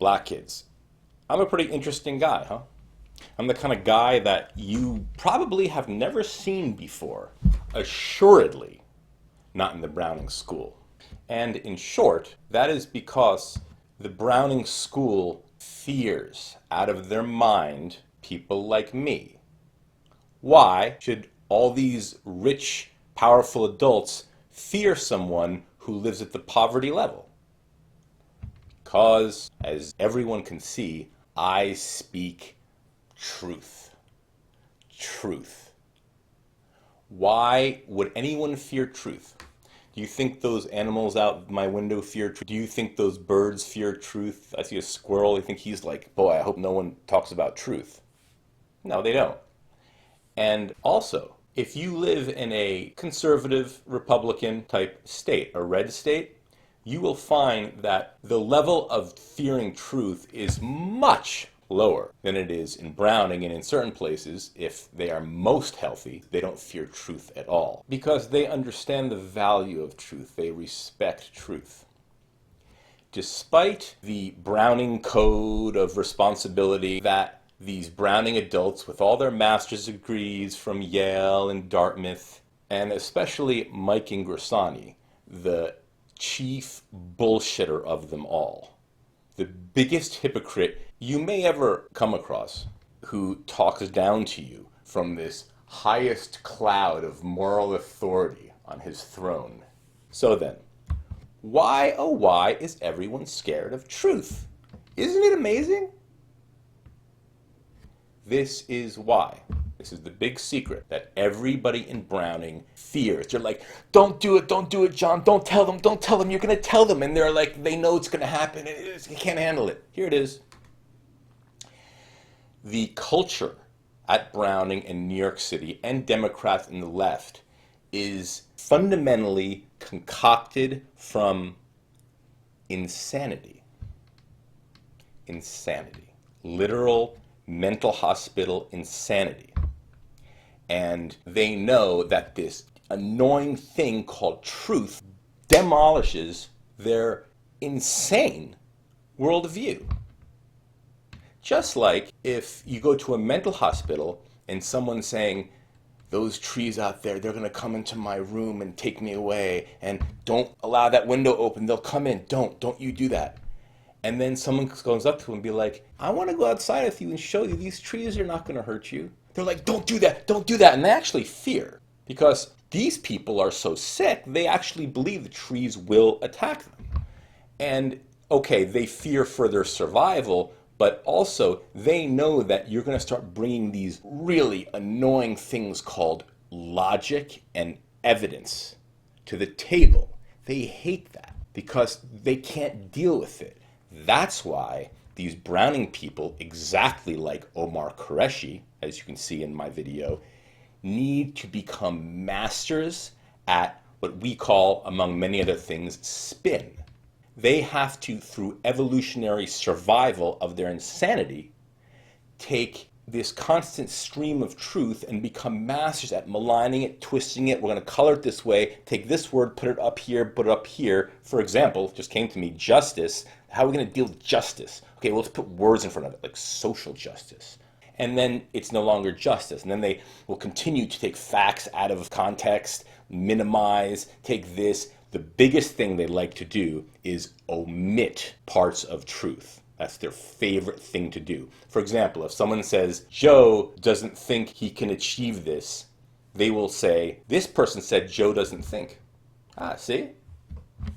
Black kids. I'm a pretty interesting guy, huh? I'm the kind of guy that you probably have never seen before. Assuredly, not in the Browning School. And in short, that is because the Browning School fears out of their mind people like me. Why should all these rich, powerful adults fear someone who lives at the poverty level? Because, as everyone can see, I speak truth. Truth. Why would anyone fear truth? Do you think those animals out my window fear truth? Do you think those birds fear truth? I see a squirrel, I think he's like, boy, I hope no one talks about truth. No, they don't. And also, if you live in a conservative Republican type state, a red state, you will find that the level of fearing truth is much lower than it is in Browning, and in certain places, if they are most healthy, they don't fear truth at all because they understand the value of truth. They respect truth. Despite the Browning code of responsibility that these Browning adults with all their master's degrees from Yale and Dartmouth, and especially Mike Ingrasani, the chief bullshitter of them all, the biggest hypocrite you may ever come across, who talks down to you from this highest cloud of moral authority on his throne. So then, why, oh why, is everyone scared of truth? Isn't it amazing? This is why. This is the big secret that everybody in Browning fears. They're like, don't do it, John, don't tell them, you're going to tell them. And they're like, they know it's going to happen, and you can't handle it. Here it is. The culture at Browning in New York City and Democrats in the left is fundamentally concocted from insanity. Insanity. Literal mental hospital insanity. And they know that this annoying thing called truth demolishes their insane worldview. Just like if you go to a mental hospital and someone's saying, those trees out there, they're going to come into my room and take me away, and don't allow that window open, they'll come in, don't you do that. And then someone goes up to him and be like, I want to go outside with you and show you these trees are not going to hurt you. They're like, don't do that. And they actually fear because these people are so sick, they actually believe the trees will attack them. And okay, they fear for their survival, but also they know that you're going to start bringing these really annoying things called logic and evidence to the table. They hate that because they can't deal with it. That's why these Browning people, exactly like Omar Qureshi, as you can see in my video, need to become masters at what we call, among many other things, spin. They have to, through evolutionary survival of their insanity, take this constant stream of truth and become masters at maligning it, twisting it. We're going to color it this way, take this word, put it up here, put it up here. For example, just came to me, justice. How are we going to deal with justice? Okay, well, let's put words in front of it, like social justice. And then it's no longer justice. And then they will continue to take facts out of context, minimize, take this. The biggest thing they like to do is omit parts of truth. That's their favorite thing to do. For example, if someone says, Joe doesn't think he can achieve this, they will say, this person said Joe doesn't think. See?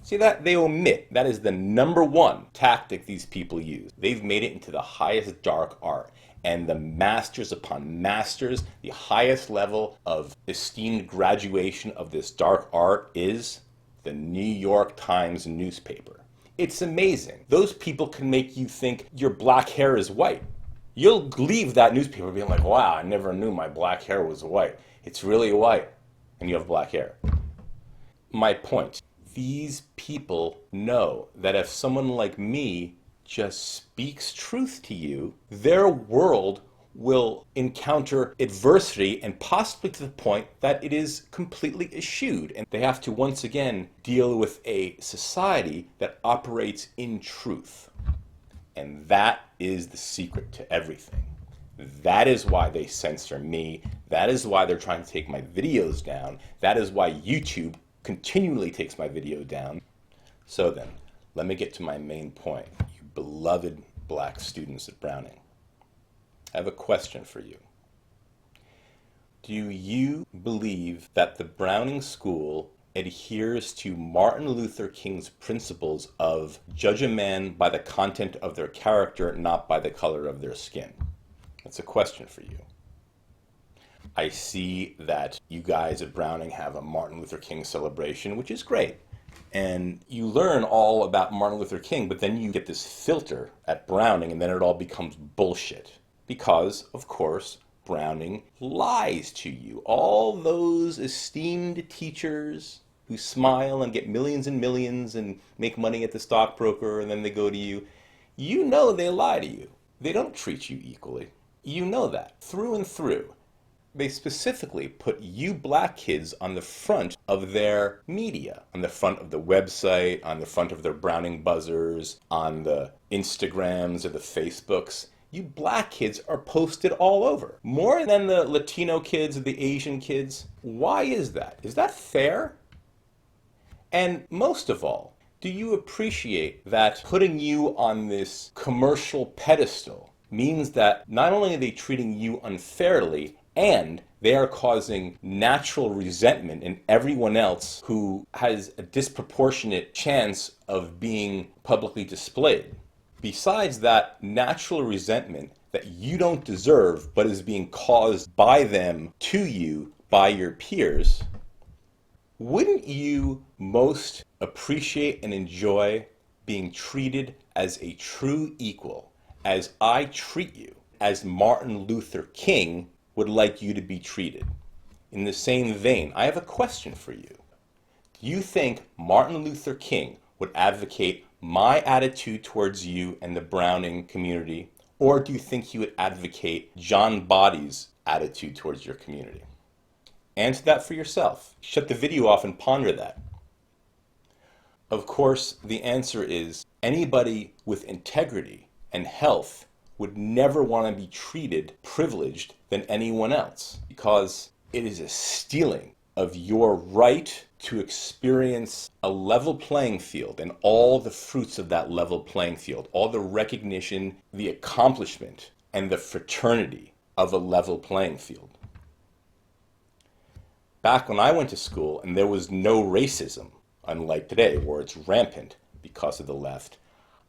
See that? They omit. That is the number one tactic these people use. They've made it into the highest dark art. And the masters upon masters, the highest level of esteemed graduation of this dark art is the New York Times newspaper. It's amazing. Those people can make you think your black hair is white. You'll leave that newspaper being like, wow, I never knew my black hair was white. It's really white, and you have black hair. My point, these people know that if someone like me just speaks truth to you, their world will encounter adversity and possibly to the point that it is completely eschewed. And they have to once again deal with a society that operates in truth. And that is the secret to everything. That is why they censor me. That is why they're trying to take my videos down. That is why YouTube continually takes my video down. So then, let me get to my main point, you beloved black students at Browning. I have a question for you. Do you believe that the Browning School adheres to Martin Luther King's principles of judge a man by the content of their character, not by the color of their skin? That's a question for you. I see that you guys at Browning have a Martin Luther King celebration, which is great. And you learn all about Martin Luther King, but then you get this filter at Browning, and then it all becomes bullshit. Because, of course, Browning lies to you. All those esteemed teachers who smile and get millions and millions and make money at the stockbroker, and then they go to you, you know they lie to you. They don't treat you equally. You know that, through and through. They specifically put you black kids on the front of their media, on the front of the website, on the front of their Browning buzzers, on the Instagrams or the Facebooks. You black kids are posted all over. More than the Latino kids or the Asian kids. Why is that? Is that fair? And most of all, do you appreciate that putting you on this commercial pedestal means that not only are they treating you unfairly, and they are causing natural resentment in everyone else who has a disproportionate chance of being publicly displayed. Besides that natural resentment that you don't deserve but is being caused by them to you by your peers, wouldn't you most appreciate and enjoy being treated as a true equal, as I treat you, as Martin Luther King would like you to be treated? In the same vein, I have a question for you. Do you think Martin Luther King would advocate my attitude towards you and the Browning community, or do you think he would advocate John Body's attitude towards your community? Answer that for yourself. Shut the video off and ponder that. Of course, the answer is anybody with integrity and health would never want to be treated privileged than anyone else, because it is a stealing of your right to experience a level playing field and all the fruits of that level playing field, all the recognition, the accomplishment, and the fraternity of a level playing field. Back when I went to school and there was no racism, unlike today where it's rampant because of the left,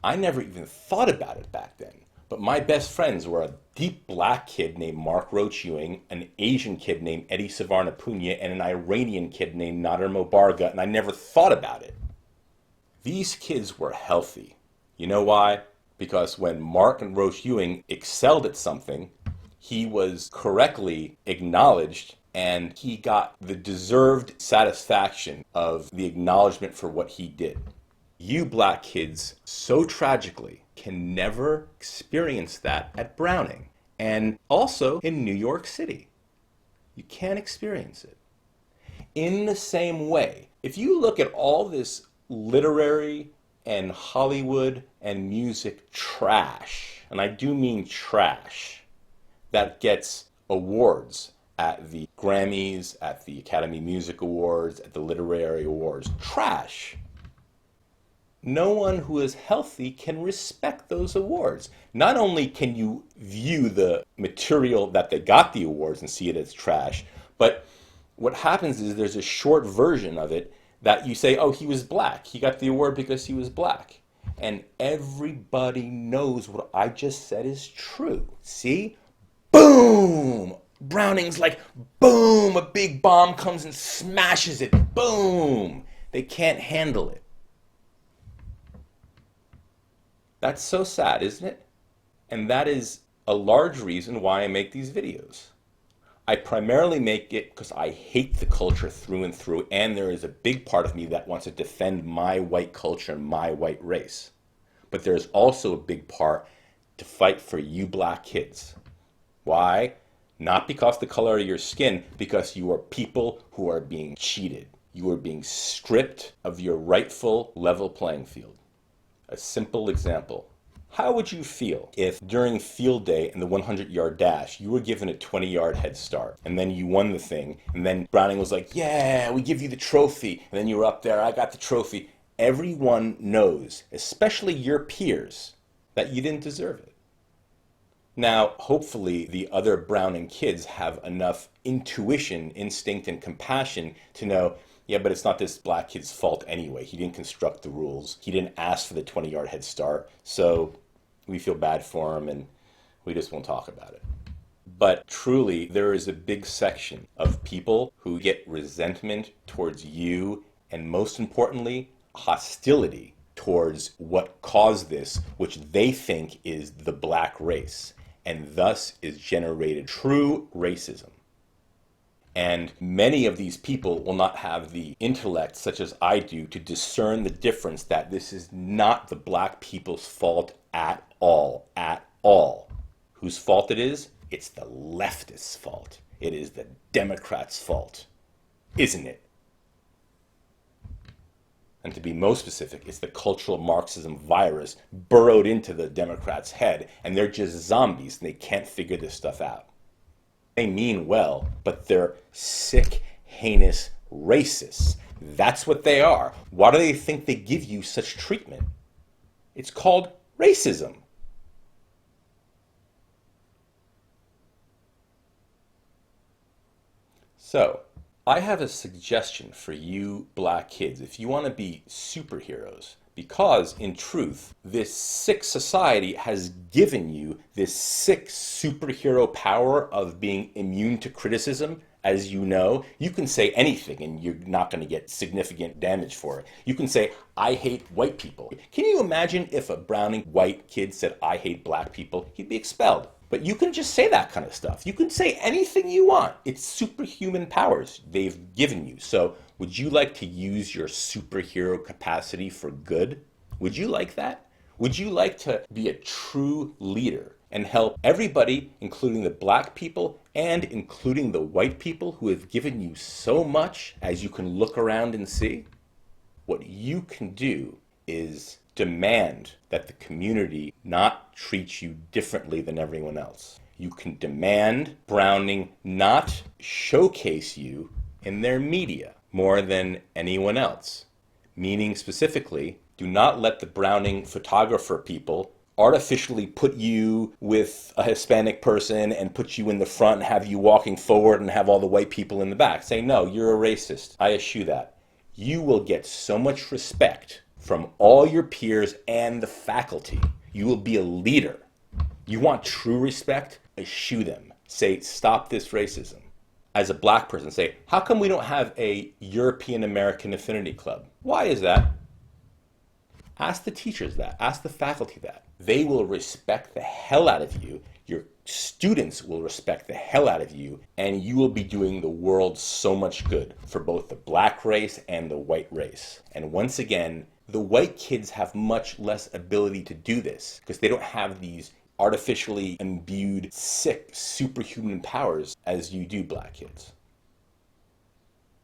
I never even thought about it back then. But my best friends were a deep black kid named Mark Roach Ewing, an Asian kid named Eddie Savarnapunya, and an Iranian kid named Nader Mobarga, and I never thought about it. These kids were healthy. You know why? Because when Mark and Roach Ewing excelled at something, he was correctly acknowledged, and he got the deserved satisfaction of the acknowledgement for what he did. You black kids, so tragically, can never experience that at Browning, and also in New York City. You can't experience it. In the same way, if you look at all this literary and Hollywood and music trash, and I do mean trash, that gets awards at the Grammys, at the Academy Music Awards, at the Literary Awards, trash. No one who is healthy can respect those awards. Not only can you view the material that they got the awards and see it as trash, but what happens is there's a short version of it that you say, oh, he was black. He got the award because he was black. And everybody knows what I just said is true. See? Boom! Browning's like, boom! A big bomb comes and smashes it. Boom! They can't handle it. That's so sad, isn't it? And that is a large reason why I make these videos. I primarily make it because I hate the culture through and through, and there is a big part of me that wants to defend my white culture and my white race. But there's also a big part to fight for you black kids. Why? Not because the color of your skin, because you are people who are being cheated. You are being stripped of your rightful level playing field. A simple example. How would you feel if during field day in the 100-yard dash, you were given a 20-yard head start and then you won the thing, and then Browning was like, yeah, we give you the trophy, and then you were up there, I got the trophy. Everyone knows, especially your peers, that you didn't deserve it. Now, hopefully the other Browning kids have enough intuition, instinct, and compassion to know, yeah, but it's not this black kid's fault anyway. He didn't construct the rules. He didn't ask for the 20-yard head start. So we feel bad for him and we just won't talk about it. But truly, there is a big section of people who get resentment towards you, and most importantly, hostility towards what caused this, which they think is the black race, and thus is generated true racism. And many of these people will not have the intellect, such as I do, to discern the difference that this is not the black people's fault at all, at all. Whose fault it is? It's the leftists' fault. It is the Democrats' fault, isn't it? And to be most specific, it's the cultural Marxism virus burrowed into the Democrats' head, and they're just zombies and they can't figure this stuff out. They mean well, but they're sick, heinous racists. That's what they are. Why do they think they give you such treatment? It's called racism. So, I have a suggestion for you black kids if you want to be superheroes. Because, in truth, this sick society has given you this sick superhero power of being immune to criticism. As you know, you can say anything and you're not going to get significant damage for it. You can say, I hate white people. Can you imagine if a Browning white kid said, I hate black people? He'd be expelled. But you can just say that kind of stuff. You can say anything you want. It's superhuman powers they've given you. So would you like to use your superhero capacity for good? Would you like that? Would you like to be a true leader and help everybody, including the black people and including the white people who have given you so much, as you can look around and see? What you can do is demand that the community not treat you differently than everyone else. You can demand Browning not showcase you in their media more than anyone else. Meaning specifically, do not let the Browning photographer people artificially put you with a Hispanic person and put you in the front and have you walking forward and have all the white people in the back. Say, no, you're a racist. I eschew that. You will get so much respect from all your peers and the faculty. You will be a leader. You want true respect? Eschew them. Say, stop this racism. As a black person, say, how come we don't have a European American Affinity Club? Why is that? Ask the teachers that. Ask the faculty that. They will respect the hell out of you. Your students will respect the hell out of you, and you will be doing the world so much good for both the black race and the white race. And once again, the white kids have much less ability to do this because they don't have these artificially imbued, sick, superhuman powers as you do, black kids.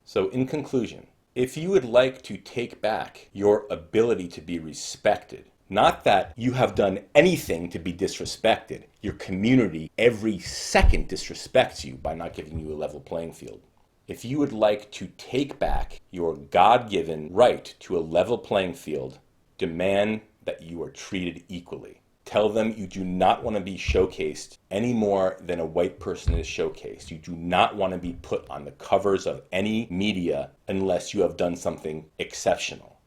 So in conclusion, if you would like to take back your ability to be respected, not that you have done anything to be disrespected, your community every second disrespects you by not giving you a level playing field. If you would like to take back your God-given right to a level playing field, demand that you are treated equally. Tell them you do not want to be showcased any more than a white person is showcased. You do not want to be put on the covers of any media unless you have done something exceptional.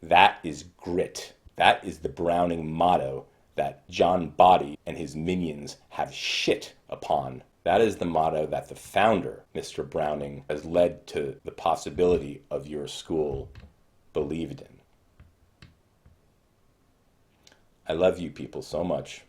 That is grit. That is the Browning motto that John Body and his minions have shit upon. That is the motto that the founder, Mr. Browning, has led to the possibility of your school believed in. I love you people so much.